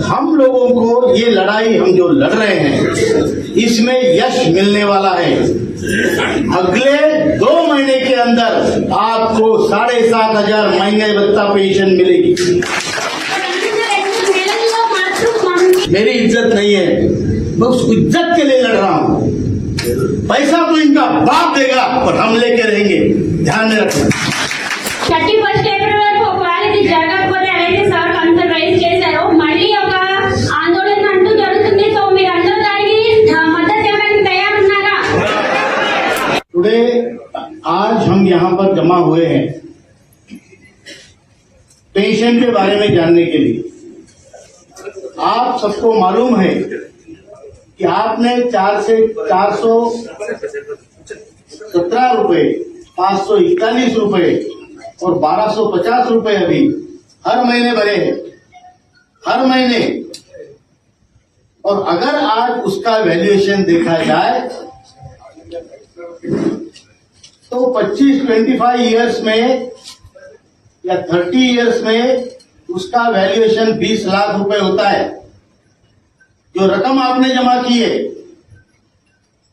हम लोगों को ये लड़ाई हम जो लड़ रहे हैं इसमें यश मिलने वाला है। अगले 2 महीने के अंदर आपको 7,500 महीने भत्ता पेंशन मिलेगी। मेरी इज्जत नहीं है, मैं उस इज्जत के लिए लड़ रहा हूँ। पैसा तो इनका बाप देगा और हम लेके रहेंगे, ध्यान में रखना। 31 ఏప్రిల్ వరకు ఒకవేళ ఇది జరగకపోతే అయితే సార్ కన్సర్న్ రైజ్ చేశారు, మళ్ళీ ఒక ఆందోళన అంటూ జరుగుతుంది. సో మీరందరూ దానికి మద్దతు ఇవ్వడానికి తయారున్నారా? टुडे आज हम यहाँ पर जमा हुए हैं पेंशन के बारे में जानने के लिए। आप सबको मालूम है कि आपने 417 रुपए, 541 रुपए और 1250 रुपए अभी हर महीने भरे हैं, हर महीने। और अगर आज उसका वैल्यूएशन देखा जाए तो 25 इयर्स में या 30 इयर्स में उसका वैल्यूएशन 20 लाख रुपए होता है। जो रकम आपने जमा की है,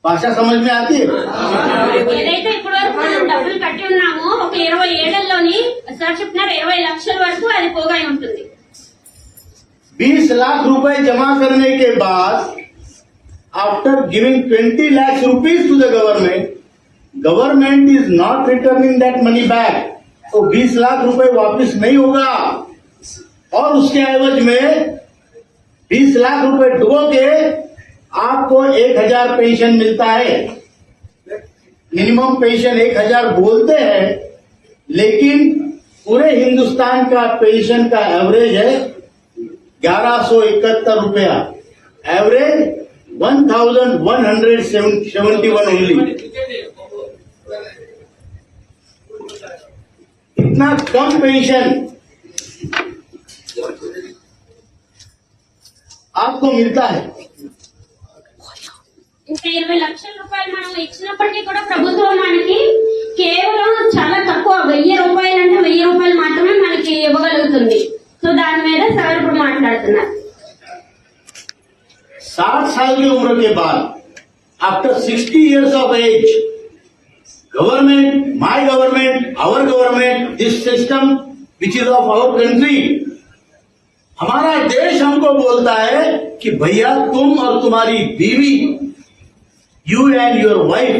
भाषा समझ में आती है? ఏదైతే ఇప్పటి వరకు మనం డబ్బులు కట్టి ఉన్నామో ఒక 20 ఏళ్లలోని సార్ చెప్పినారు 20 లక్షల వరకు అది పోగా ఉంటుంది. 20 लाख रुपए जमा करने के बाद after giving 20 lakh rupees to the government is not returning that money back. तो 20 लाख रुपए वापस नहीं होगा और उसके एवज में 20 लाख रुपए डुबो के आपको 1,000 पेंशन मिलता है। मिनिमम पेंशन 1,000 बोलते हैं, लेकिन पूरे हिंदुस्तान का पेंशन का एवरेज है 1171 रुपया, एवरेज 1171 ओनली। इतना कम पेंशन आपको मिलता है। ఇంకా 20 లక్షల రూపాయలు మనం ఇచ్చినప్పటికీ కూడా ప్రభుత్వం మనకి కేవలం చాలా తక్కువ 1000 రూపాయలు అంటే 1000 రూపాయలు మాత్రమే మనకి ఇవ్వగలుగుతుంది. సో దాని మీద సార్ ఇప్పుడు మాట్లాడుతున్నారు. 60 साल की उम्र के बाद after 60 years of age government, my government, our government, this system which is of our country, हमारा देश हमको बोलता है कि भैया तुम और तुम्हारी बीवी, यू एंड योर वाइफ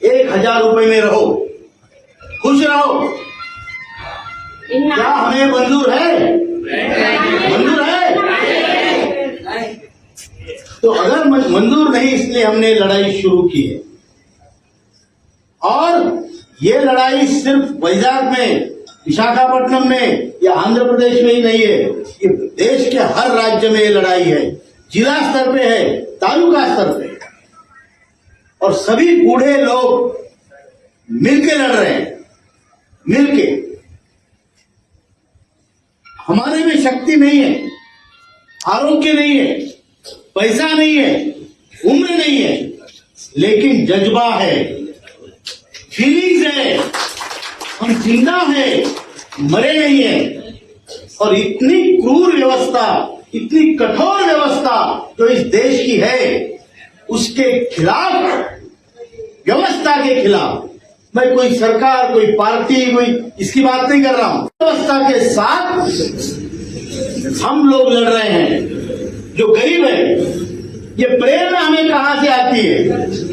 1,000 रुपए में रहो, खुश रहो। क्या हमें मंजूर है? मंजूर है? तो अगर मंजूर नहीं, इसलिए हमने लड़ाई शुरू की है। और ये लड़ाई सिर्फ वैजाग में, विशाखापट्टनम में या आंध्र प्रदेश में ही नहीं है, ये देश के हर राज्य में ये लड़ाई है। जिला स्तर पे है, तालुका स्तर पे, और सभी बूढ़े लोग मिलके लड़ रहे हैं। मिलके, हमारे में शक्ति नहीं है, आरोग्य नहीं है, पैसा नहीं है, उम्र नहीं है, लेकिन जज्बा है, फीलिंग्स है, हम जिंदा है, मरे नहीं है। और इतनी क्रूर व्यवस्था, इतनी कठोर व्यवस्था जो इस देश की है, उसके खिलाफ, व्यवस्था के खिलाफ, मैं कोई सरकार, कोई पार्टी, कोई इसकी बात नहीं कर रहा हूं। व्यवस्था के साथ हम लोग लड़ रहे हैं। जो गरीब है, ये प्रेरणा हमें कहां से आती है?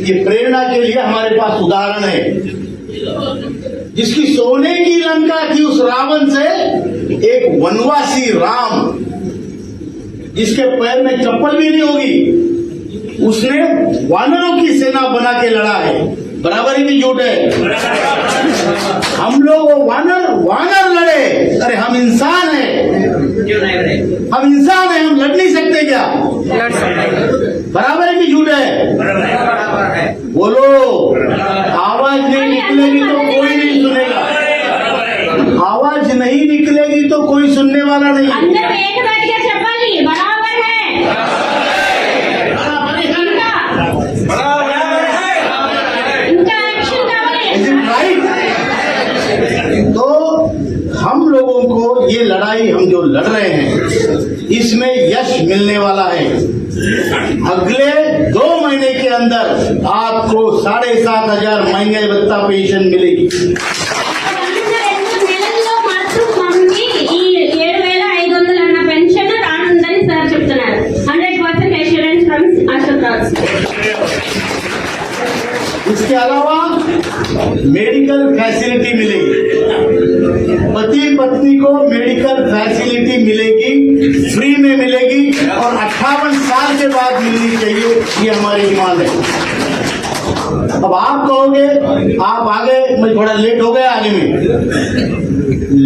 ये प्रेरणा के लिए हमारे पास उदाहरण है। जिसकी सोने की लंका थी, उस रावण से एक वनवासी राम, जिसके पैर में चप्पल भी नहीं होगी, उसने वानरों की सेना बना के लड़ा है। बराबरी की झूठ है। हम लोग वो वानर लड़े, अरे हम इंसान हैं, हम इंसान हैं, हम लड़ नहीं सकते क्या? बराबरी की झूठ है। बोलो, आवाज नहीं निकलेगी तो कोई नहीं सुनेगा, आवाज नहीं निकलेगी तो कोई सुनने वाला नहीं। अंदर एक बैठ के चप्पली बराबर है, तो हम लोगों को ये लड़ाई हम जो लड़ रहे हैं इसमें यश मिलने वाला है। अगले 2 महीने के अंदर आपको 7,500 महंगाई भत्ता पेंशन मिलेगी। నెలల్లో మాత్రం మనకి ఈ 7,500 అన్న పెన్షన్ రానుందని సార్ చెప్తున్నారు. 100% అష్యూరెన్స్ ఫ్రమ్ అశోక్ రాజ్. इसके अलावा मेडिकल फैसिलिटी मिलेगी, पति पत्नी को मेडिकल फैसिलिटी मिलेगी, फ्री में मिलेगी और 58 साल के बाद मिलनी चाहिए, ये हमारी डिमांड है। अब आप कहोगे आप आगे, मैं थोड़ा लेट हो गया आने में,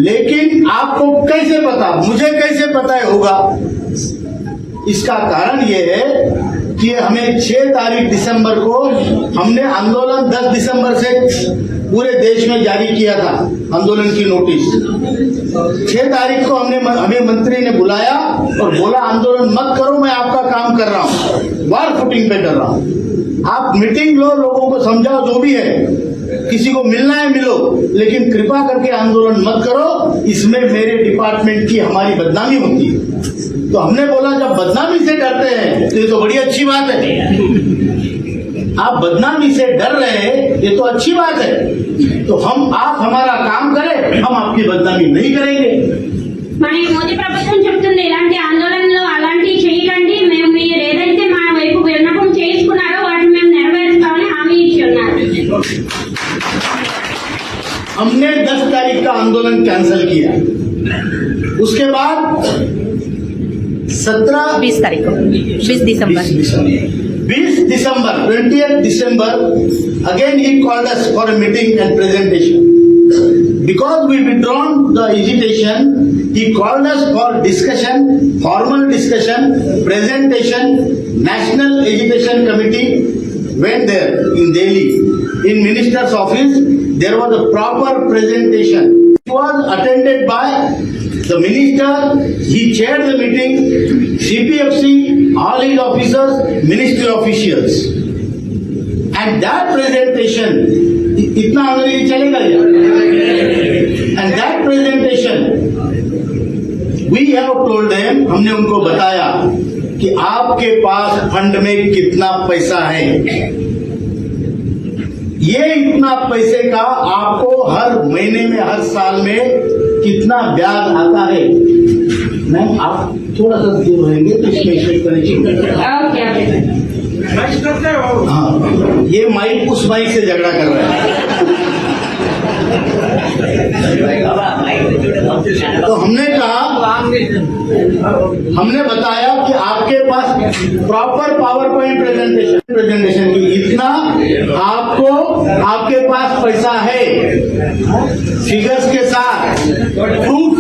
लेकिन आपको कैसे पता, मुझे कैसे पता होगा? इसका कारण ये है कि हमें 6 तारीख दिसंबर को हमने आंदोलन 10 दिसंबर से पूरे देश में जारी किया था, आंदोलन की नोटिस। 6 तारीख को हमें मंत्री ने बुलाया और बोला आंदोलन मत करो, मैं आपका काम कर रहा हूँ, वार फुटिंग पे कर रहा हूँ। आप मीटिंग लो, लोगों को समझाओ, जो भी है, किसी को मिलना है मिलो, लेकिन कृपा करके आंदोलन मत करो, इसमें मेरे डिपार्टमेंट की हमारी बदनामी होती है। तो हमने बोला जब बदनामी से डरते हैं तो ये तो बड़ी अच्छी बात है, आप बदनामी से डर रहे हैं, ये तो अच्छी बात है। तो आप हमारा काम करें, हम आपकी बदनामी नहीं करेंगे। మన మోదీ ప్రభుత్వం చెప్తుంది ఇలాంటి ఆందోళనలు అలాంటివి చేయకండి, మేము మీరు ఏదైతే మా వైపు విన్నపం చేసుకున్నారో వాటిని మేము నెరవేరుస్తామని హామీ ఇచ్చి ఉన్నారు. हमने 10 तारीख का आंदोलन कैंसिल किया, उसके बाद 20 तारीख को 20 दिसंबर 20th December again he called us for a meeting and presentation. Because we withdrawn the agitation, he called us for discussion, formal discussion, presentation. National Agitation Committee went there in Delhi, in Minister's office. There was a proper presentation. It was attended by the minister, he chaired the meeting, CPFC, all his officers, ministry officials. And that presentation, itna अंग्रेजी चलेगा क्या? And that presentation, we have told them, हमने उनको बताया कि आपके पास fund में कितना पैसा है, ये इतना पैसे का आपको हर महीने में, हर साल में कितना ब्याज आता है। मैम आप थोड़ा सा दूर रहेंगे तो इसमें चेक करेंगे। हाँ, ये माइक उस माइक से झगड़ा कर रहा है। तो हमने कहा, हमने बताया कि आपके पास प्रॉपर पावर पॉइंट प्रेजेंटेशन की इतना आपको, आपके पास पैसा है, फिगर्स के साथ, प्रूफ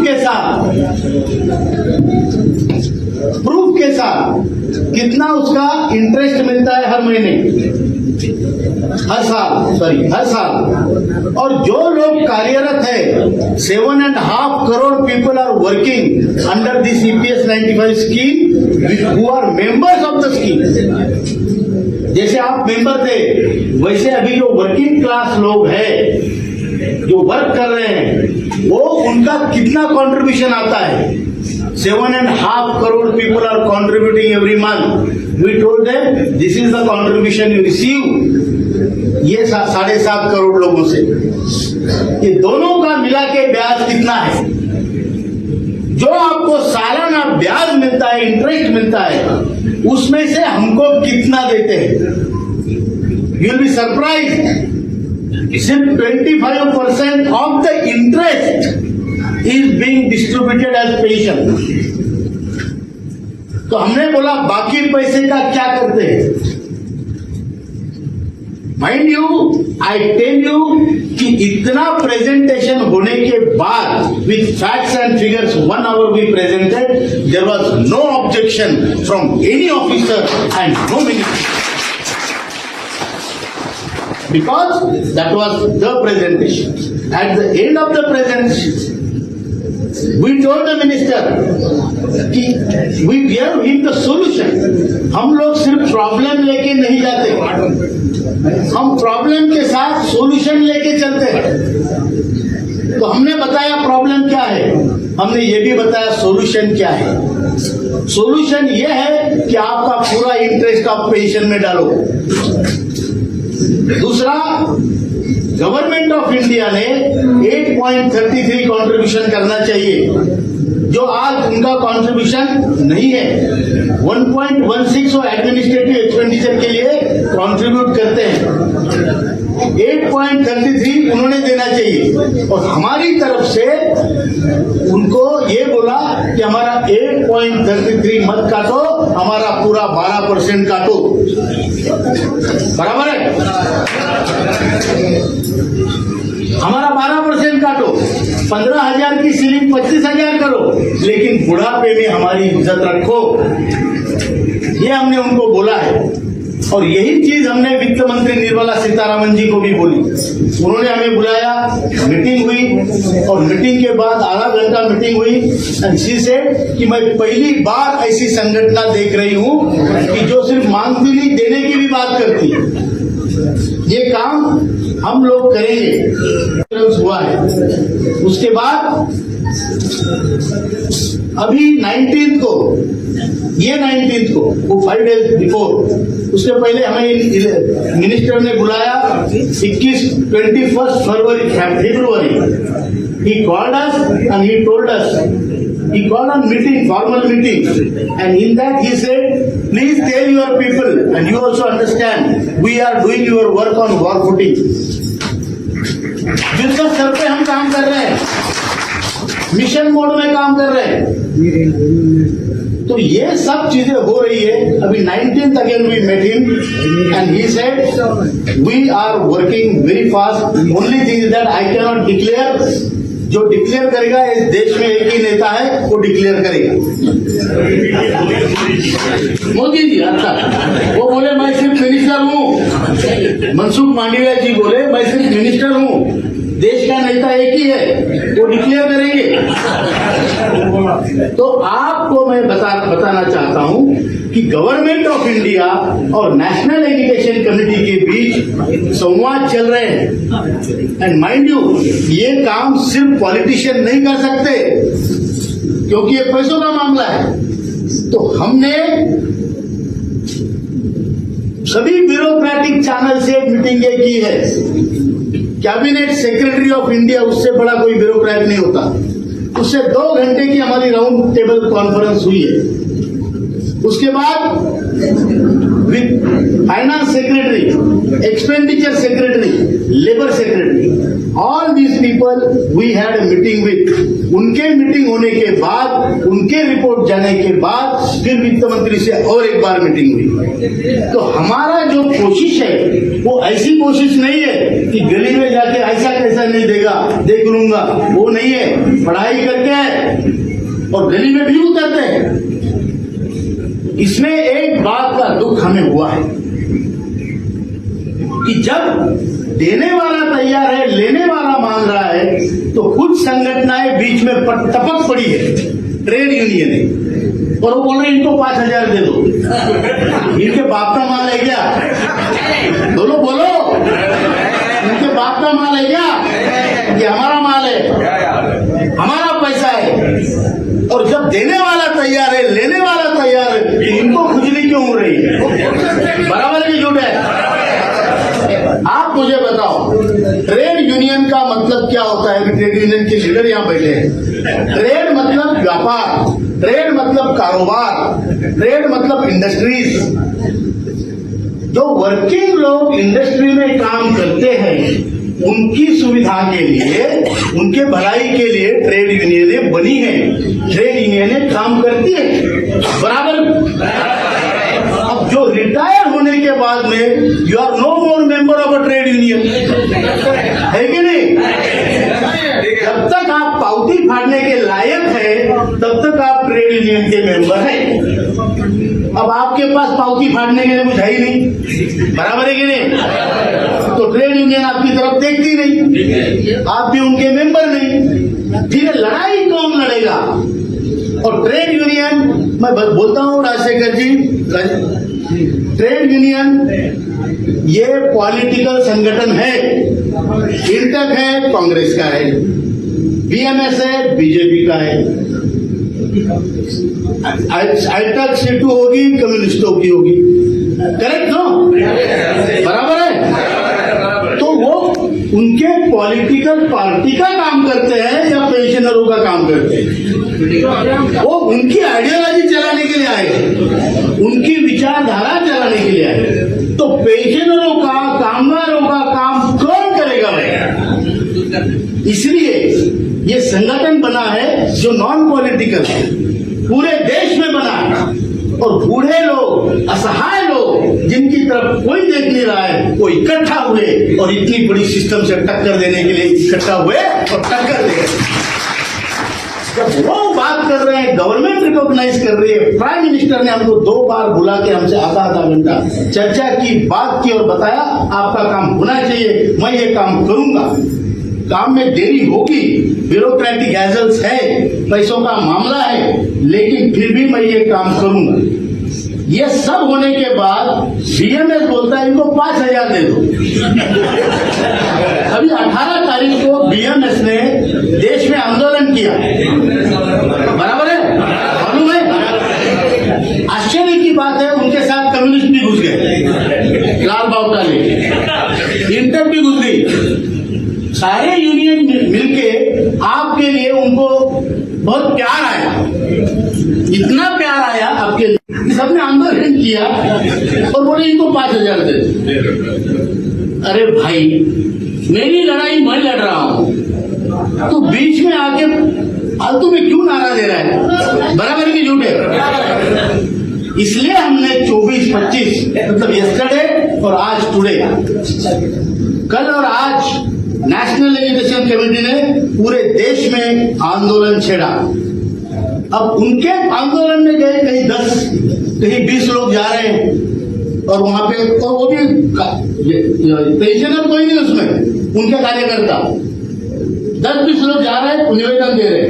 के साथ कितना उसका इंटरेस्ट मिलता है हर महीने, हर साल। और जो लोग कार्यरत है, 7.5 crore people are working under this EPS 95 scheme, who are members of the scheme. जैसे आप मेंबर थे, वैसे अभी जो वर्किंग क्लास लोग हैं, जो वर्क कर रहे हैं, वो उनका कितना कंट्रीब्यूशन आता है। 7.5 crore people are contributing every month. We told them this is the contribution you receive. ये 7.5 करोड़ लोगों से, ये दोनों का मिला के ब्याज कितना है? जो आपको सालाना ब्याज मिलता है, इंटरेस्ट मिलता है, उसमें से हमको कितना देते हैं? You will be surprised. सिर्फ 25% of the interest is being distributed as pension. तो हमने बोला बाकी पैसे का क्या करते हैं? Mind you, I tell you कि इतना प्रेजेंटेशन होने के बाद with facts and figures 1 hour we presented, there was no objection from any officer and no minister, because that was the presentation. At the end of the presentation, we told the minister कि we gave him the solution. हम लोग सिर्फ problem लेके नहीं जाते, हम problem के साथ सॉल्यूशन लेके चलते हैं। तो हमने बताया प्रॉब्लम क्या है। हमने ये भी बताया सॉल्यूशन क्या है। सॉल्यूशन ये है कि आपका पूरा इंटरेस्ट आप पेंशन में डालो। दूसरा, गवर्नमेंट ऑफ इंडिया ने 8.33 कंट्रीब्यूशन करना चाहिए, जो आज उनका कंट्रीब्यूशन नहीं है। 1.16 वो एडमिनिस्ट्रेटिव एक्सपेंडिचर के लिए कंट्रीब्यूट करते हैं। 8.33 उन्होंने देना चाहिए और हमारी तरफ से उनको ये बोला कि हमारा 8.33 मत काटो, हमारा पूरा 12% काटो। बराबर है? हमारा 12% काटो, 15,000 की सीलिंग 25,000 करो, लेकिन बुढ़ापे में हमारी इज्जत रखो। ये हमने उनको बोला है और यही चीज हमने वित्त मंत्री निर्मला सीतारमण जी को भी बोली। उन्होंने हमें बुलाया, मीटिंग हुई और मीटिंग के बाद आधा घंटा मीटिंग हुई। शी सेड कि मैं पहली बार ऐसी संगठना देख रही हूं कि जो सिर्फ मांगती नहीं, देने की भी बात करती है। ये काम हम लोग करेंगे। हुआ है। उसके बाद अभी 19 को, ये 19 को, वो 5 डेज बिफोर, उसके पहले हमें मिनिस्टर ने बुलाया 21 फरवरी। He called us and he told us, he called a meeting, formal meeting, and in that he said, please tell your people and you also understand, we are doing your work on war footing. जिसका sir पे हम काम कर रहे हैं, mission mode में काम कर रहे हैं। तो ये सब चीजें हो रही है। अभी 19th again we met him and he said we are working very fast. Only thing is that I can not declare. जो डिक्लेयर करेगा, इस देश में एक ही नेता है, वो डिक्लेयर करेगा, मोदी जी। अच्छा, वो बोले मैं सिर्फ मिनिस्टर हूँ। मनसुख मांडविया जी बोले मैं सिर्फ मिनिस्टर हूँ, देश का नेता एक ही है, वो डिक्लेयर करेंगे। तो आपको मैं बताना चाहता हूं कि गवर्नमेंट ऑफ इंडिया और नेशनल एजुकेशन कमेटी के बीच संवाद चल रहे हैं। एंड माइंड यू, ये काम सिर्फ पॉलिटिशियन नहीं कर सकते, क्योंकि ये पैसों का मामला है। तो हमने सभी ब्यूरोक्रेटिक चैनल से मीटिंगें की है। कैबिनेट सेक्रेटरी ऑफ इंडिया, उससे बड़ा कोई ब्यूरोक्रेट नहीं होता। उससे 2 घंटे की हमारी राउंड टेबल कॉन्फ्रेंस हुई है। उसके बाद with finance secretary, expenditure secretary, labour secretary, all these people we had a meeting with. उनके मीटिंग होने के बाद, उनके रिपोर्ट जाने के बाद फिर वित्त मंत्री से और एक बार मीटिंग हुई। तो हमारा जो कोशिश है वो ऐसी कोशिश नहीं है कि गली में जाके ऐसा कैसा नहीं देगा, देख लूंगा, वो नहीं है। पढ़ाई करके और गली में भी उतरते हैं। इसमें एक बात का दुख हमें हुआ है कि जब देने वाला तैयार है, लेने वाला मांग रहा है, तो कुछ संगठनाएं बीच में टपक पड़ी है, ट्रेड यूनियन है, और वो बोल रहे इनको 5,000 दे दो। इनके बाप का माल है क्या? बोलो बोलो, इनके बाप का माल है क्या? ये हमारा माल है, हमारा पैसा है। और जब देने वाला तैयार है, लेने वाला तैयार है, इनको खुजली क्यों हो रही है? बराबर की झूठ है। आप मुझे बताओ, ट्रेड यूनियन का मतलब क्या होता है? ट्रेड यूनियन के लीडर यहां बैठे हैं। ट्रेड मतलब व्यापार, ट्रेड मतलब कारोबार, ट्रेड मतलब इंडस्ट्रीज। जो वर्किंग लोग इंडस्ट्री में काम करते हैं, उनकी सुविधा के लिए, उनके भलाई के लिए ट्रेड यूनियनें बनी है। ट्रेड यूनियनें काम करती है, बराबर। अब जो रिटायर होने के बाद में you are no more member of a trade union, है कि नहीं? जब तक आप पावती फाड़ने के लायक है, तब तक आप ट्रेड यूनियन के मेंबर हैं। अब आपके पास पावती फाड़ने के लिए कुछ है ही नहीं, बराबर है कि नहीं? तो ट्रेड यूनियन आपकी तरफ देखती नहीं, आप भी उनके मेंबर नहीं। फिर लड़ाई कौन लड़ेगा? और ट्रेड यूनियन, मैं बोलता हूं राजशेखर जी, ट्रेड यूनियन ये पॉलिटिकल संगठन है। इंटक है, कांग्रेस का है, बीएमएस है, बीजेपी का है। आईटक सीटू होगी, कम्युनिस्टों की होगी। Correct no? बराबर है। तो वो उनके पॉलिटिकल पार्टी का काम करते हैं या पेंशनरों का काम करते हैं? वो उनकी आइडियोलॉजी चलाने के लिए आए, उनकी विचारधारा चलाने के लिए आए। तो पेंशनरों का, कामगारों का काम कौन करेगा भाई? इसलिए ये संगठन बना है जो नॉन पॉलिटिकल है, पूरे देश में बना है। और बूढ़े लोग, असहाय लोग, जिनकी तरफ कोई देख नहीं रहा है, वो इकट्ठा हुए और इतनी बड़ी सिस्टम से टक्कर देने के लिए इकट्ठा हुए और टक्कर दे गए। जब वो बात कर रहे हैं, गवर्नमेंट रिकॉग्नाइज कर रही है, प्राइम मिनिस्टर ने हमको 2 बार बुला के हमसे आधा घंटा चर्चा की, बात की और बताया आपका काम होना चाहिए, मैं ये काम करूंगा। काम में देरी होगी, ब्यूरोक्रेटिक हैजल्स है, पैसों का मामला है, लेकिन फिर भी मैं ये काम करूंगा। ये सब होने के बाद बीएमएस बोलता है इनको 5,000 दे दो। अभी 18 तारीख को बीएमएस ने देश में आंदोलन किया, बराबर है, मालूम है? आश्चर्य की बात है, उनके साथ कम्युनिस्ट भी घुस गए, लाल बावटा लेके, इंटर भी घुस गई। सारे यूनियन मिलके आपके लिए उनको बहुत प्यार आया, इतना प्यार आया आपके लिए, सबने आंदोलन किया और बोले इनको 5,000 दे दो। अरे भाई, मेरी लड़ाई मैं लड़ रहा हूं, तो बीच में आके फालतू में क्यों नारा दे रहा है? बराबर की झूठ है। इसलिए हमने 24-25 मतलब यस्टरडे और आज टुडे, कल और आज नेशनल एजुकेशन कमेटी ने पूरे देश में आंदोलन छेड़ा। अब उनके आंदोलन में गए कहीं 10, कहीं 20 लोग जा रहे हैं और वहां पे, और वो भी पेंशनर कोई नहीं उसमें, उनके कार्यकर्ता 10-20 लोग जा रहे हैं, निवेदन दे रहे।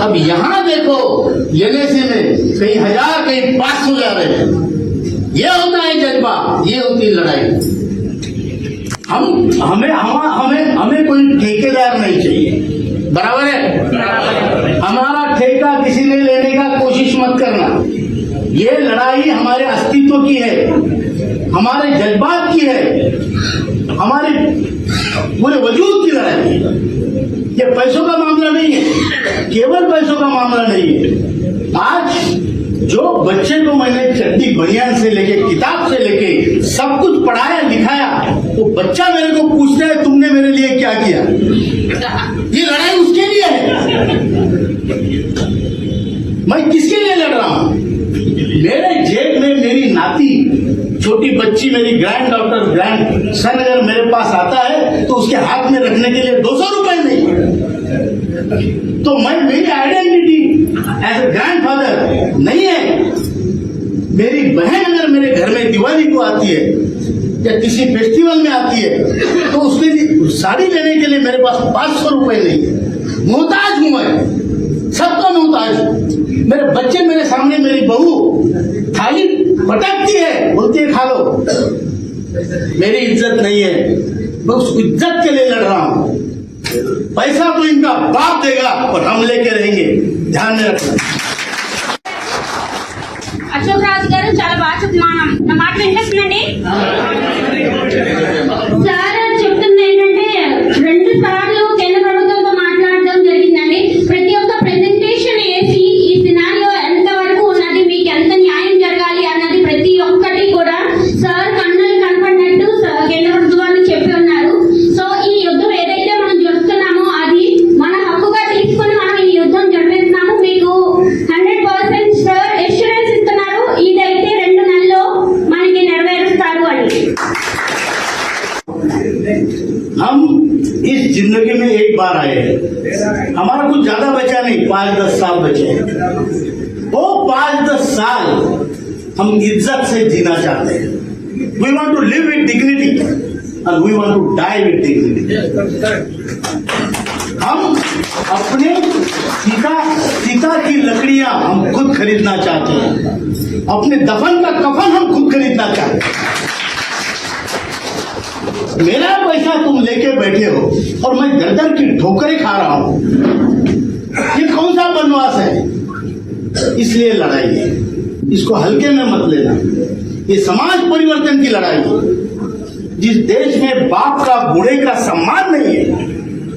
अब यहां देखो एनएसी में कहीं 1000, कहीं 500 जा रहे हैं। ये होता है जज्बा, ये होती है लड़ाई। हमें कोई ठेकेदार नहीं चाहिए, बराबर है? हमारा ठेका किसी ने लेने का कोशिश मत करना। ये लड़ाई हमारे अस्तित्व की है, हमारे जज्बात की है, हमारे पूरे वजूद की लड़ाई है। ये पैसों का मामला नहीं है, केवल पैसों का मामला नहीं है। आज जो बच्चे को मैंने चड्डी बनियान से लेके, किताब से लेके सब कुछ पढ़ाया लिखाया, वो बच्चा मेरे को पूछता है तुमने मेरे लिए क्या किया? ये लड़ाई उसके लिए है। मैं किसके लिए लड़ रहा हूं? मेरे जेब में मेरी नाती, छोटी बच्ची, मेरी ग्रैंड डॉटर, ग्रैंड सन अगर मेरे पास आता है तो उसके हाथ में रखने के लिए 200 रुपए नहीं। तो मैं, मेरी आइडेंटिटी एज ए ग्रैंडफादर नहीं है। मेरी बहन अगर मेरे घर में दिवाली को आती है या किसी फेस्टिवल में आती है तो उसके लिए साड़ी लेने के लिए मेरे पास 500 रुपए नहीं है। मोहताज हूं मैं, सबका मोहताज हूं। मेरे बच्चे मेरे सामने, मेरी बहू थाली पटकती है, बोलती है खा लो। मेरी इज्जत नहीं है, मैं उस इज्जत के लिए लड़ रहा हूं। पैसा तो इनका बाप देगा और हम लेके रहेंगे, ध्यान में रखना। అశోక్ రాజు గారు చాలా బాగా చెప్తున్నాను. నా మాట వినిపిస్తుందండి? సార్ చెప్తుంది ఏంటంటే 2 సార్లు కేంద్ర ప్రభుత్వంతో మాట్లాడడం జరిగిందండి. ప్రతి ఒక్క ప్రెజెంటేషన్ వేసి ఈ సినారియో ఎంత వరకు ఉన్నది, మీకు ఎంత న్యాయం జరగాలి అన్నది ప్రతి ఒక్కటి కూడా సార్ కన్నులు కనపడినట్టు కేంద్ర ప్రభుత్వాన్ని చెప్పి ఉన్నారు. సో ఈ యుద్ధం ఏదైతే మనం చూస్తున్నామో అది మన హక్కుగా తీసుకుని మనం ఈ యుద్ధం జరిపిస్తున్నాము. మీకు 100% సార్ ఎష్యూరెన్స్ ఇస్తున్నారు, ఇదైతే 2 నెలల్లో మనకి నెరవేరుస్తారు అని. हम इस जिंदगी में एक बार आए हैं, हमारा कुछ ज्यादा बचा नहीं, 5-10 साल बचे हैं। वो 5-10 साल हम इज्जत से जीना चाहते हैं। We want to live with dignity and we want to die with dignity. हम अपने सीता की लकड़ियां हम खुद खरीदना चाहते हैं, अपने दफन का कफन हम खुद खरीदना चाहते हैं। मेरा पैसा तुम लेके बैठे हो और मैं दर दर की ठोकरें खा रहा हूं, ये कौन सा बनवास है? इसलिए लड़ाई है, इसको हल्के में मत लेना। ये समाज परिवर्तन की लड़ाई है। जिस देश में बाप का बूढ़े का सम्मान नहीं है,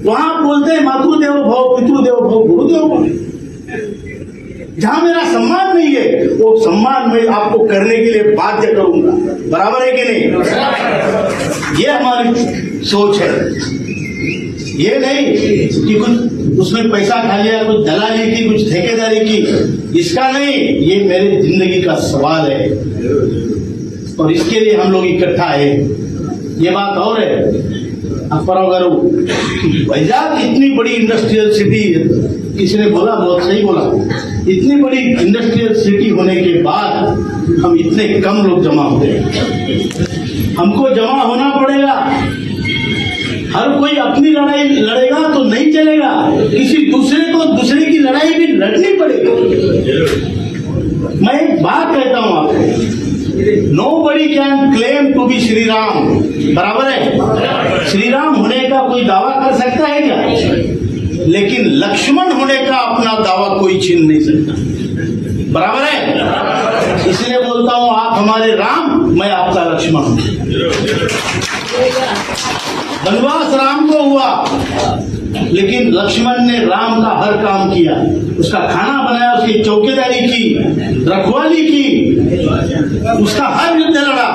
वहां बोलते हैं मातृदेव भव, पितृदेव भव, गुरुदेव भव। जहां मेरा सम्मान नहीं है, वो सम्मान मैं आपको करने के लिए बाध्य करूंगा। बराबर है कि नहीं? ये हमारी सोच है। ये नहीं कि कुछ उसमें पैसा खा लिया, कुछ दलाली की, कुछ ठेकेदारी की, इसका नहीं। ये मेरे जिंदगी का सवाल है और इसके लिए हम लोग इकट्ठा है। ये बात और है, वैजाग इतनी बड़ी इंडस्ट्रियल सिटी, किसी ने बोला, बहुत सही बोला, इतनी बड़ी इंडस्ट्रियल सिटी होने के बाद हम इतने कम लोग जमा होते हैं। हमको जमा होना पड़ेगा। हर कोई अपनी लड़ाई लड़ेगा तो नहीं चलेगा, किसी दूसरे को दूसरे की लड़ाई भी लड़नी पड़ेगी। मैं एक बात कहता हूं आपको, Nobody can claim to be Shri Ram. बराबर है? श्री राम होने का कोई दावा कर सकता है क्या? लेकिन लक्ष्मण होने का अपना दावा कोई छीन नहीं सकता। बराबर है? इसलिए बोलता हूं, आप हमारे राम, मैं आपका लक्ष्मण हूं। वनवास राम को हुआ, लेकिन लक्ष्मण ने राम का हर काम किया। उसका खाना बनाया, उसकी चौकीदारी की, रखवाली की, उसका हर युद्ध लड़ा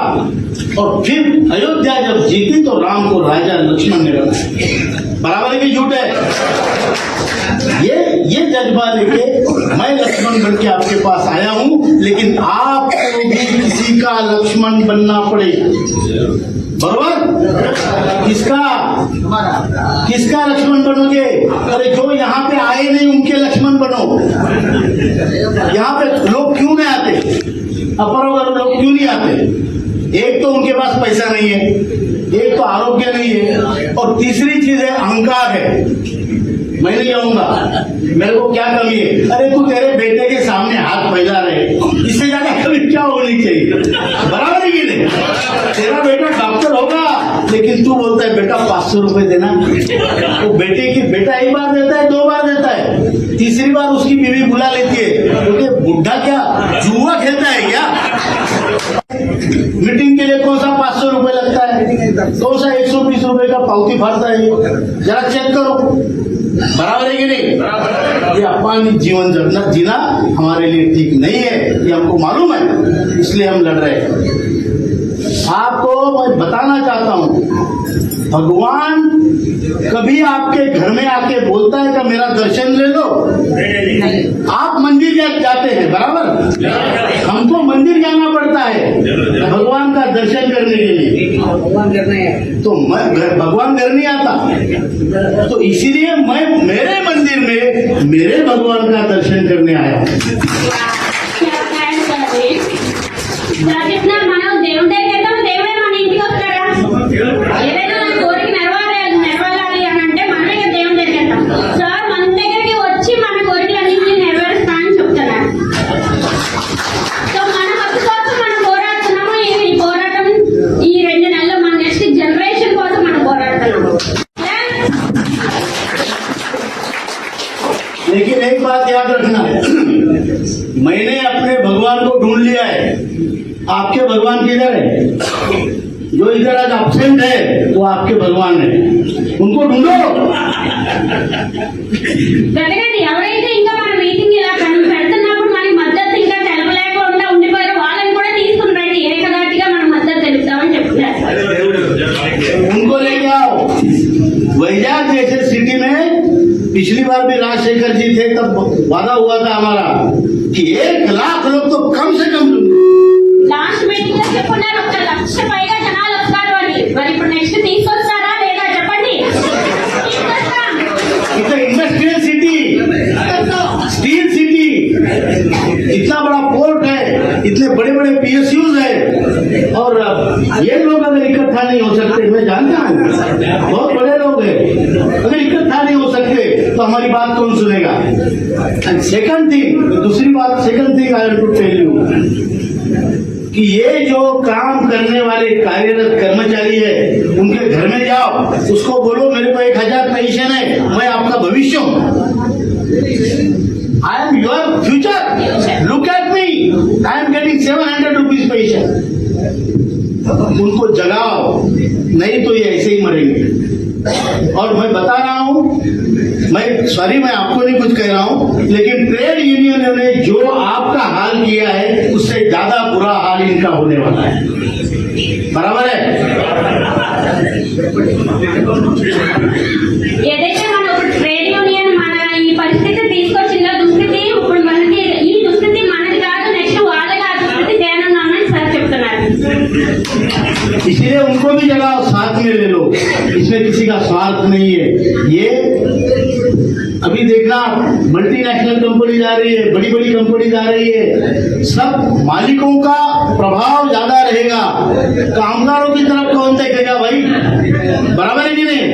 और फिर अयोध्या जब जीती तो राम को राजा लक्ष्मण ने बनाया। बराबर की झूठ है? ये जज्बा लेके मैं लक्ष्मण बन के आपके पास आया हूं, लेकिन आपको भी किसी का लक्ष्मण बनना पड़ेगा। बरोबर? किसका लक्ष्मण बनोगे? अरे जो यहाँ पे आए नहीं उनके लक्ष्मण बनो। यहाँ पे लोग क्यों नहीं आते? अपरोगर लोग क्यों नहीं आते? एक तो उनके पास पैसा नहीं है, एक तो आरोग्य नहीं है, और तीसरी चीज है अहंकार है। मैं नहीं आऊंगा, मेरे को क्या कमी है? अरे तू तेरे बेटे के सामने हाथ फैला रहे, इससे ज्यादा कमी क्या होनी चाहिए? बराबर है कि नहीं? तेरा बेटा डॉक्टर होगा, लेकिन तू बोलता है बेटा 500 रुपए देना। तो बेटा एक बार देता है, 2 बार देता है, तीसरी बार उसकी बीवी बुला लेती है, बोलते बुढ़ा क्या जुआ खेलता है क्या? मीटिंग के लिए कौन सा 500 रुपए लगता है, कौन सा 120 रुपए का पावती फाड़ता है? जरा चेक करो। बराबर है कि नहीं? ये अपमानित जीवन जीना हमारे लिए ठीक नहीं है, ये हमको मालूम है, इसलिए हम लड़ रहे हैं। आपको मैं बताना चाहता हूं, भगवान कभी आपके घर में आके बोलता है कि मेरा दर्शन ले लो? आप मंदिर जाते हैं, बराबर? हमको मंदिर जाना पड़ता है भगवान का दर्शन करने के लिए। तो मैं भगवान घर नहीं आता, तो इसीलिए मैं मेरे मंदिर में मेरे भगवान का दर्शन करने आया। మనం దేవుడి దగ్గరికి వెళ్తాం, దేవుడే మన ఇంటికి వస్తాడా? ఏదైనా మన కోరిక నెరవేరాలి అని అంటే మనమే దేవుడి దగ్గరికి వెళ్తాం. సార్ మన దగ్గరికి వచ్చి మన కోరికలన్నింటినీ నెరవేరుస్తా అని చెప్తున్నారు. సో మన హక్కు కోసం మనం పోరాడుతున్నాము. ఈ పోరాటం ఈ 2 నెలల్లో మన నెక్స్ట్ జనరేషన్ కోసం మనం పోరాడుతున్నాము. लेकिन एक बात याद रखना, मैंने अपने भगवान को ढूंढ लिया है। आपके भगवान किधर है? जो इधर आज एब्सेंट है वो आपके भगवान है, उनको ढूंढो। వెతకండి. ఎవరైతే ఇంకా మన మీటింగ్ ఇలా పెడుతున్నప్పుడు మన మద్దతు ఇంకా తెలపలేకుండా ఉండిపోయారో వాళ్ళని కూడా తీసుకుని రండి. ఏకదాటిగా మన మద్దతు తెలుపుతామని చెప్తున్నారు. उनको लेके आओ। वैजाग जैसे सिटी में पिछली बार भी राजशेखर जी थे, तब वादा हुआ था हमारा कि 1 लाख लोग तो कम से कम। లాస్ట్ మీటింగ్ లో చెప్పున్నారు 1 లక్ష పైగా జనాలు వస్తారు అని. మరి ఇప్పుడు నెక్స్ట్ తీసుకొస్తారా లేదా చెప్పండి? इतना इंडस्ट्रियल सिटी, स्टील सिटी, इतना बड़ा पोर्ट है, इतने बड़े बड़े PSUs है, और ये लोग अगर इकट्ठा नहीं हो सकते, मैं जानता हूँ बहुत बड़े लोग हैं, अगर इकट्ठा नहीं हो सकते तो हमारी बात कौन सुनेगा? Second thing I have to tell you, कि ये जो काम करने वाले कार्यरत कर्मचारी है उनके घर में जाओ, उसको बोलो मेरे को 1000 पेंशन है, मैं आपका भविष्य हूँ, I am your future, look at me, I am getting 700 rupees pension. उनको जगाओ, नहीं तो ये ऐसे ही मरेंगे। और मैं बता रहा हूं, मैं आपको नहीं कुछ कह रहा हूं, लेकिन ट्रेड यूनियन ने जो आपका हाल किया है उससे ज्यादा बुरा हाल इनका होने वाला है। बराबर है? ఏదైతే మన ఒక ట్రేడ్ యూనియన్ మన ఈ పరిస్థితి తీసుకొచ్చిందో దుస్థితి, ఇప్పుడు మనకి ఈ దుస్థితి మనది కాదు, నెక్స్ట్ వాళ్ళగా ఆ దుస్థితి తేనున్నామని సార్ చెప్తున్నారు। इसलिए उनको भी जगह साथ में ले लो, इसमें किसी का स्वार्थ नहीं है। ये अभी देखना, मल्टीनेशनल कंपनी आ रही है, बड़ी बड़ी कंपनी आ रही है, सब मालिकों का प्रभाव ज्यादा रहेगा, कामगारों की तरफ कौन देखेगा भाई? बराबर है कि नहीं?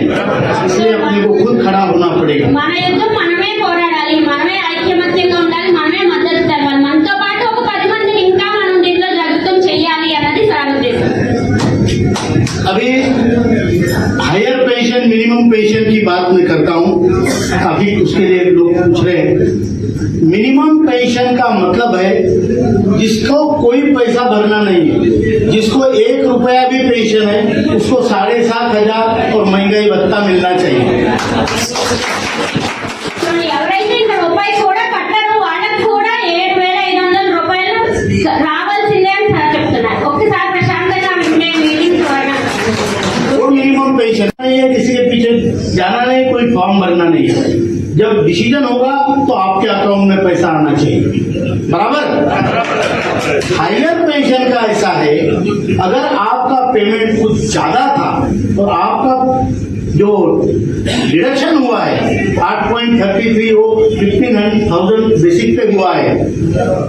इसलिए अपने को खुद खड़ा होना पड़ेगा। మన యుద్ధం మనమే పోరాడాలి, మనమే ఐక్యమత్యంగా ఉండాలి, మనమే మద్దతు తెలవాలి, మనతో పాటు ఒక 10 మందిని ఇంకా మనం దీంట్లో జాగృతం చేయాలి అన్నది సార్ ఉద్దేశం। अभी हायर पेंशन, मिनिमम पेंशन की बात मैं करता हूँ, काफी उसके लिए लोग पूछ रहे हैं। मिनिमम पेंशन का मतलब है जिसको कोई पैसा भरना नहीं है, जिसको 1 रुपया भी पेंशन है उसको 7,500 और महंगाई भत्ता मिलना चाहिए। ఎవరైతే ఇంకా రూపాయి కూడా కట్టరు వాళ్ళకి కూడా 7,500 రూపాయలు రావాల్సిందే అని సార్ చెప్తున్నారు। ఒక్కసారి ప్రశాంతంగా ఉండే మీటింగ్ ద్వారా वो मिनिमम पेंशन नहीं है, किसी के पीछे जाना नहीं, कोई फॉर्म भरना नहीं है। जब डिसीजन होगा तो आपके अकाउंट में पैसा आना चाहिए। बराबर? हायर पेंशन का ऐसा है, अगर आपका पेमेंट कुछ ज्यादा था और आपका जो डिडक्शन हुआ है 8.33 वो 15,000 बेसिक पे हुआ है,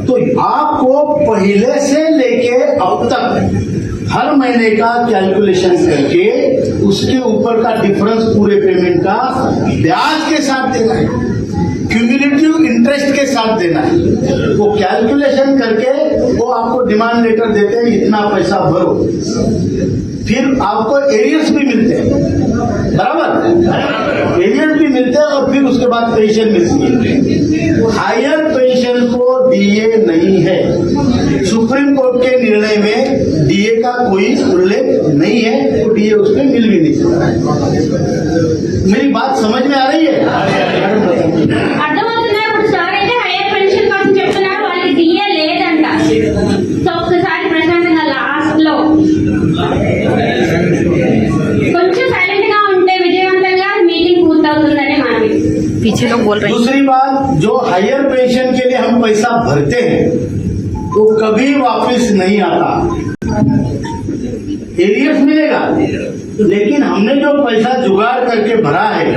तो आपको पहले से लेके अब तक हर महीने का कैलकुलेशन करके उसके ऊपर का डिफरेंस पूरे पेमेंट का ब्याज के साथ देना है, क्यूमुलेटिव इंटरेस्ट के साथ देना है। वो कैलकुलेशन करके वो आपको डिमांड लेटर देते हैं, इतना पैसा भरो, फिर आपको एरियर्स भी मिलते हैं। बराबर? एरियर्स भी मिलते हैं और फिर उसके बाद पेंशन मिलती है। हायर पेंशन को डीए नहीं है, सुप्रीम कोर्ट के निर्णय में डीए का कोई उल्लेख नहीं है, तो डीए उसमें मिल भी नहीं सकता। मेरी बात समझ में आ रही है? అర్థమవుతుందా? ఇప్పుడు సార్ అయితే హైయర్ పెన్షన్ కోసం చెప్తున్నారు, వాళ్ళకి డిఏ లేదంట। సో ఒక్కసారి ప్రశాంతంగా లాస్ట్ లో కొంచెం సైలెంట్ గా ఉంటే విజయవంతంగా మీటింగ్ పూర్తవుతుందని మనవి। पीछे लोग बोल रहे हैं। दूसरी बात, जो हायर पेंशन के लिए हम पैसा भरते हैं वो कभी वापस नहीं आता, एरियर्स मिलेगा, लेकिन हमने जो पैसा जुगाड़ करके भरा है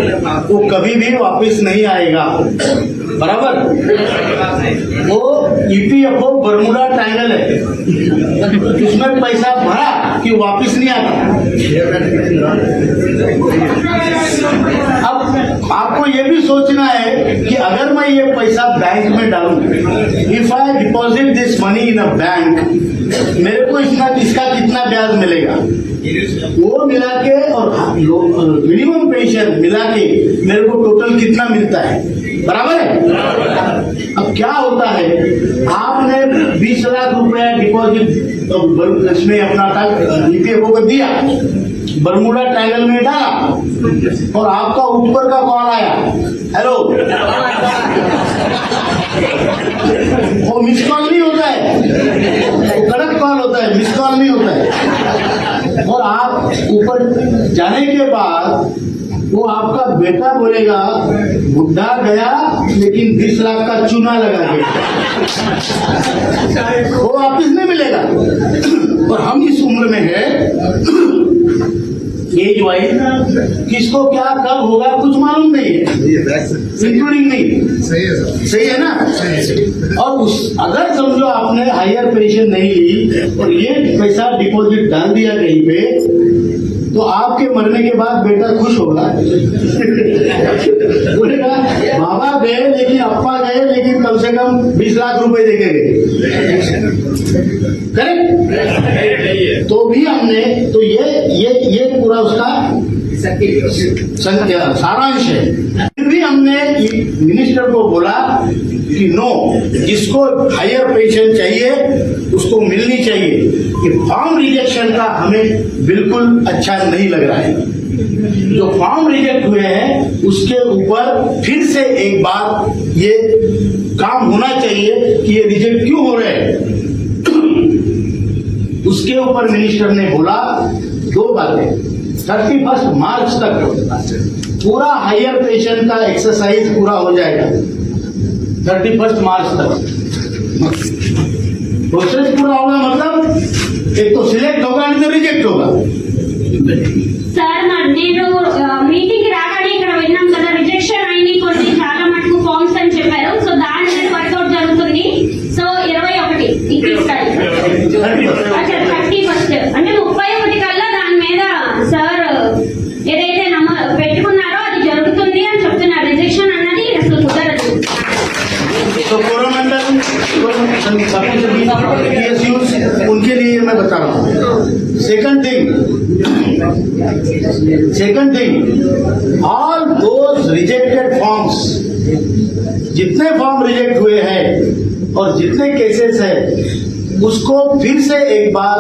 वो कभी भी वापस नहीं आएगा। बराबर? वो ईपीएफओ बर्मुडा ट्रायंगल है, उसमें पैसा भरा कि वापस नहीं आता। अब आपको ये भी सोचना है कि अगर मैं ये पैसा बैंक में डालूं, if I deposit this money in a bank, मेरे को इसका कितना ब्याज मिलेगा, वो मिला के और मिनिमम पेंशन मिला के मेरे को टोटल कितना मिलता है। बराबर है? अब क्या होता है, आपने 20 लाख रुपया डिपॉजिट इसमें अपना ईपीएफओ को दिया, बर्मुडा ट्रायंगल में डाला और आपका ऊपर का कॉल आया, हेलो, वो मिस कॉल नहीं होता है, वो कड़क कॉल होता है, मिस कॉल नहीं होता है। और आप ऊपर जाने के बाद वो आपका बेटा बोलेगा बुढ़ा गया लेकिन 20 लाख का चूना लगा गया, वो वापिस नहीं मिलेगा। और हम इस उम्र में है, एज वाइज किसको क्या कब होगा कुछ मालूम नहीं है, इंक्लूडिंग नहीं। सही है ना? और अगर समझो आपने हायर पेंशन नहीं ली और ये पैसा डिपॉजिट डाल दिया कहीं पे, तो आपके मरने के बाद बेटा खुश होगा, बोलेगा बाबा गए लेकिन अप्पा गए लेकिन कम से कम 20 लाख रुपए देके गए। करेक्ट। तो भी हमने तो ये पूरा उसका सारांश है। फिर भी हमने मिनिस्टर को बोला कि नो, जिसको हायर पेंशन चाहिए उसको मिलनी चाहिए। कि फॉर्म रिजेक्शन का हमें बिल्कुल अच्छा नहीं लग रहा है। जो फॉर्म रिजेक्ट हुए हैं उसके ऊपर फिर से एक बार ये काम होना चाहिए कि ये रिजेक्ट क्यों हो रहे हैं। उसके ऊपर मिनिस्टर ने बोला दो बातें। 31 मार्च तक पूरा हायर पेंशन का एक्सरसाइज पूरा हो जाएगा। 31 मार्च तक प्रोसेस पूरा होगा, मतलब एक तो सिलेक्ट होगा नहीं तो रिजेक्ट होगा। సార్ నేను మీటింగ్ రాగానే ఇక్కడ విన్నాం కదా, రిజెక్షన్ అయిన కొన్ని చాలా మటుకు ఫార్మ్స్ అని చెప్పారు. సో దాని మీద వర్కౌట్ జరుగుతుంది. సో 21 ఇస్తాయి. అచ్చా 31 అంటే 31 కల్లా దాని మీద సార్ ఏదైతే పెట్టుకున్నారో అది జరుగుతుంది అని చెప్తున్నారు. రిజెక్షన్ అన్నది అసలు కుదరదు. तो कोरोमंडल उनके लिए मैं बता रहा हूँ। Second thing, all those rejected forms, जितने फॉर्म रिजेक्ट हुए हैं और जितने केसेस है उसको फिर से एक बार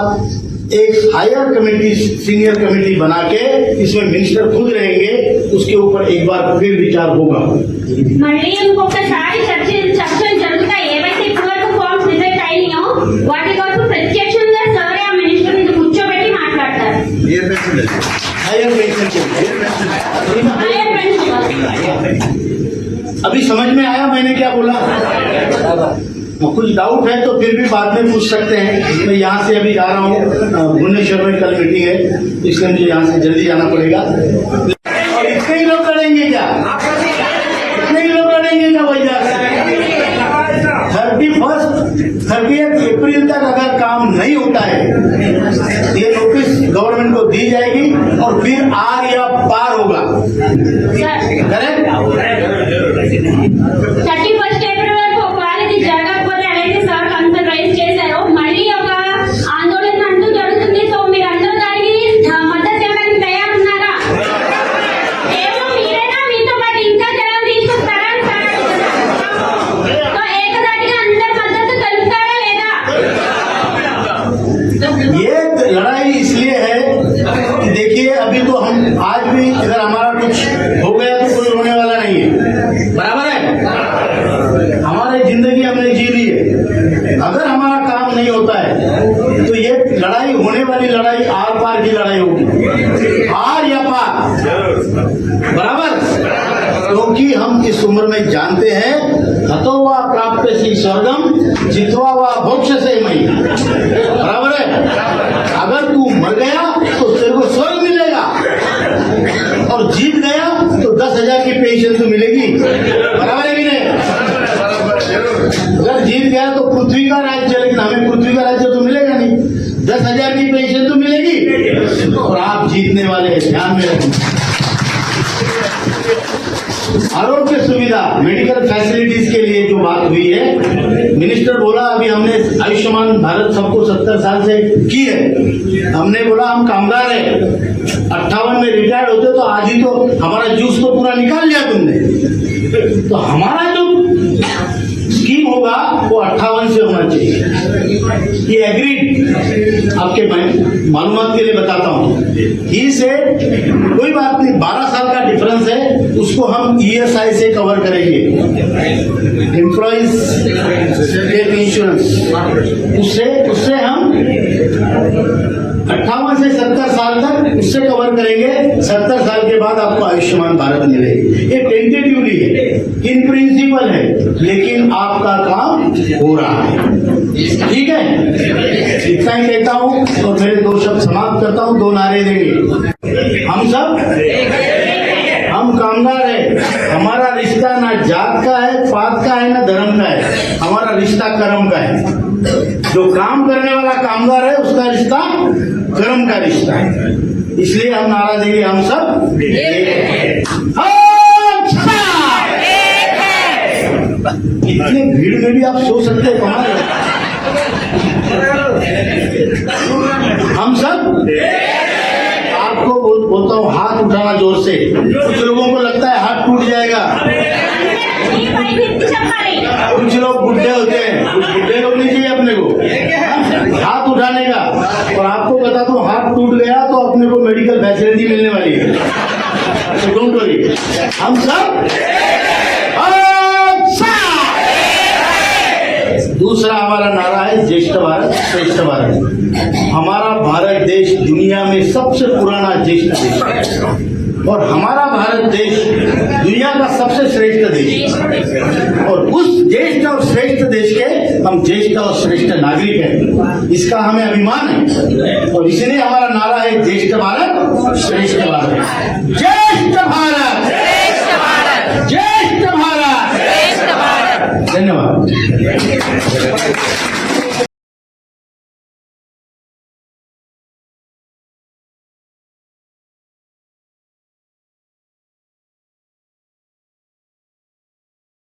एक हायर कमेटी, सीनियर कमेटी बना के इसमें मिनिस्टर खुद रहेंगे, उसके ऊपर एक बार फिर विचार होगा। మళ్ళీ ఇంకొకసారి చర్చలు జరుగుతాయి. ఏవైతే ఇప్పటివరకు ఫార్మ్స్ రిజెక్ట్ అయినాయో వాటి కోసం ప్రత్యక్షంగా సార్ ఆ మినిస్టర్ మీద కూర్చోబెట్టి మాట్లాడతారు. हायर पेंशन अभी समझ में आया मैंने क्या बोला? कुछ डाउट है तो फिर भी बाद में पूछ सकते हैं। मैं यहाँ से अभी जा रहा हूँ, भुवनेश्वर में कल मीटिंग है, इसलिए मुझे यहाँ से जल्दी जाना पड़ेगा। और इतने ही लोग लड़ेंगे क्या? इतने ही लोग लड़ेंगे क्या वजह से? 30 अप्रैल तक अगर काम नहीं होता है ये नोटिस गवर्नमेंट को दी जाएगी और फिर आर या पार होगा। करेक्ट? 31 ఏప్రిల్ వరకు ఒకవేళ ఇది జరగకపోతే అలాగే సార్ కన్సర్న్ రైజ్ చేశారు. మళ్ళీ ఒక ఆందోళన అంటూ జరుగుతుంది. సో మీరు అందరూ దానికి మద్దతు ఇవ్వడానికి తయారున్నారా? కేవలం మీరేనా మీతో పాటు ఇంకా జనాలు తీసుకొస్తారా అని సార్ అడుగుతున్నారు. సో ఏకదాటిగా అందరి మద్దతు తెలుపుతారా లేదా? ये लड़ाई इसलिए है कि देखिए अभी तो हम आज भी अगर हमारा कुछ हो गया तो कोई रोने वाला नहीं है, बराबर है। हमारी जिंदगी हमने जी ली है। अगर हमारा काम नहीं होता है तो ये लड़ाई होने वाली लड़ाई आर पार की लड़ाई होगी, आर या पार, बराबर। क्योंकि हम इस उम्र में जानते हैं हतो वा प्राप्त सी स्वर्गम जित्वा वा मोक्ष से मई, बराबर है। अगर तू मर गया तो तेरे को स्वर्ग मिलेगा और जीत गया तो 10,000 की पेंशन तो मिलेगी, बराबर है कि नहीं? अगर जीत गया तो पृथ्वी का राज्य, लेकिन हमें पृथ्वी का राज्य तो मिलेगा नहीं। 10,000 की पेंशन तो मिलेगी और आप जीतने वाले हैं, ध्यान में रखना। आरोग्य सुविधा, मेडिकल फैसिलिटीज के लिए जो बात हुई है, मिनिस्टर बोला अभी हमने आयुष्मान भारत सबको 70 साल से की है। हमने बोला हम कामगार है, 58 में रिटायर्ड होते तो आज ही तो हमारा जूस तो पूरा निकाल लिया तुमने। तो हमारा जो स्कीम होगा वो 58 से होना चाहिए। ये एग्रीड, आपके मालूमात के लिए बताता हूँ। ही से कोई बात नहीं, 12 साल का डिफरेंस है, उसको हम ESI से कवर करेंगे, एम्प्लॉइज स्टेट इंश्योरेंस, उससे हम 58 से 70 साल तक उससे कवर करेंगे। 70 साल के बाद आपको आयुष्मान भारत मिलेगी। ये टेंटेटिवली है, इन प्रिंसिपल है, लेकिन आपका काम हो रहा है। ठीक है, इतना ही कहता हूँ और मेरे 2 शब्द समाप्त करता हूँ। 2 नारे देंगे हम सब। हम कामगार है, हमारा रिश्ता ना जात का है, पात का है, ना धर्म का है, हमारा रिश्ता कर्म का है। जो काम करने वाला कामगार है उसका रिश्ता कर्म का रिश्ता है। इसलिए हम नारा देंगे हम सब इतने भीड़ में भी आप सो सकते हैं, कमाल है। हम सब आपको बोलता हूँ हाथ उठाना जोर से। कुछ लोगों को लगता है हाथ टूट जाएगा, ఈ పై వ్యక్తి చెప్పాలి. कुछ लोग बुढ़े होते हैं, कुछ बुढ़े लोग नहीं चाहिए अपने को हाथ उठाने का। और आपको बता दो हाथ टूट गया तो अपने को मेडिकल फैसिलिटी मिलने वाली है, तो डोंट वरी। हम सब दूसरा हमारा नारा है ज्येष्ठ भारत श्रेष्ठ भारत। हमारा भारत देश दुनिया में सबसे पुराना ज्येष्ठ देश है और हमारा भारत देश दुनिया का सबसे श्रेष्ठ देश है। और उस ज्येष्ठ और श्रेष्ठ देश के हम ज्येष्ठ और श्रेष्ठ नागरिक हैं, इसका हमें अभिमान है। और इसलिए हमारा नारा है ज्येष्ठ भारत श्रेष्ठ भारत। ज्येष्ठ भारत